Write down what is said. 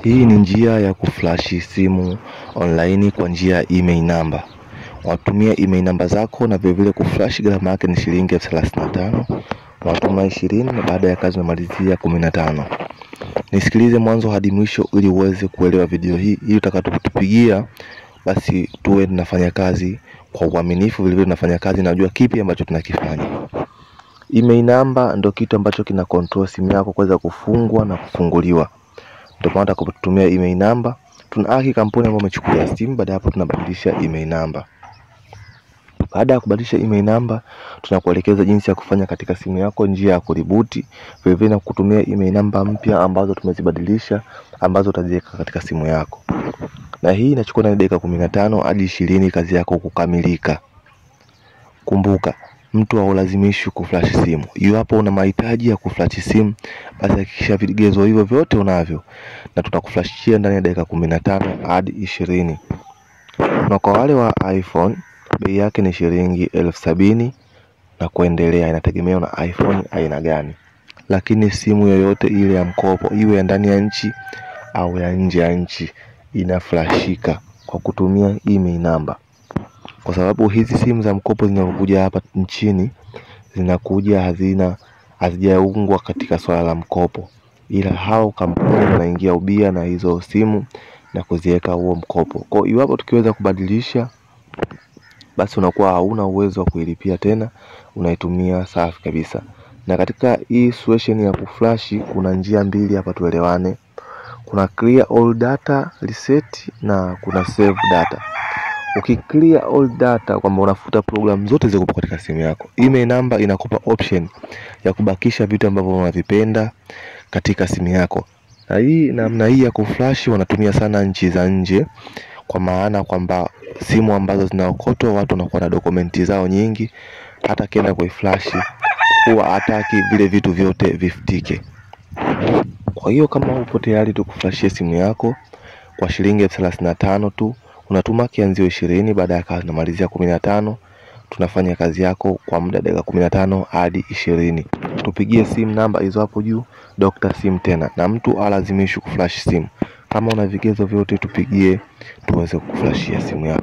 Hii ni njia ya kuflash simu online kwa njia ya email number. Watumia email number zako na vile vile kuflash, gharama yake ni shilingi 35. Watuma 20 na baada ya kazi unamalizia 15. Nisikilize mwanzo hadi mwisho ili uweze kuelewa video hii, ili utakapotupigia basi tuwe tunafanya kazi kwa uaminifu, vile vile tunafanya kazi na unajua kipi ambacho tunakifanya. Email number ndio kitu ambacho kina control simu yako kuweza kufungwa na kufunguliwa. Ndio maana kutumia email number, tunahaki kampuni ambayo umechukua simu. Baada hapo tunabadilisha email number. Baada ya kubadilisha email number, tunakuelekeza jinsi ya kufanya katika simu yako, njia ya kureboot, vile vile na kutumia email number mpya ambazo tumezibadilisha, ambazo utaziweka katika simu yako. Na hii inachukua dakika 15 hadi 20 kazi yako kukamilika. Kumbuka, mtu haulazimishwi kuflash simu. Iwapo una mahitaji ya kuflash simu, basi hakikisha vigezo hivyo vyote unavyo na tutakuflashia ndani ya dakika 15 hadi 20. Na kwa wale wa iPhone, bei yake ni shilingi 70,000 na kuendelea, inategemea na iPhone aina gani. Lakini simu yoyote ile ya mkopo, iwe ya ndani ya nchi au ya nje ya nchi, inaflashika kwa kutumia email number. Kwa sababu hizi simu za mkopo zinazokuja hapa nchini zinakuja hazijaungwa katika swala la mkopo, ila hao kampuni wanaingia ubia na hizo simu na kuziweka huo mkopo. Kwa hiyo iwapo tukiweza kubadilisha, basi unakuwa hauna uwezo wa kuilipia tena, unaitumia safi kabisa. Na katika hii situation ya kuflash kuna njia mbili hapa, tuelewane. Kuna clear all data reset na kuna save data. Ukiclear all data kwamba unafuta program zote zilizokuwa katika simu yako, email number inakupa option ya kubakisha vitu ambavyo unavipenda katika simu yako. Na hii namna hii ya kuflash wanatumia sana nchi za nje, kwa maana kwamba simu ambazo zinaokotwa watu wanakuwa na dokumenti zao nyingi, hata kienda kwa flash huwa hataki vile vitu vyote vifutike. Kwa hiyo kama upo tayari tu kuflashia simu yako kwa shilingi 35 tu, unatuma kianzio 20, baada ya kazi unamalizia 15. Tunafanya kazi yako kwa muda dakika 15 hadi 20. Tupigie simu namba hizo hapo juu, Dr. Sim tena, na mtu alazimishwi kuflash simu. Kama una vigezo vyote tupigie tuweze kuflashia simu yako.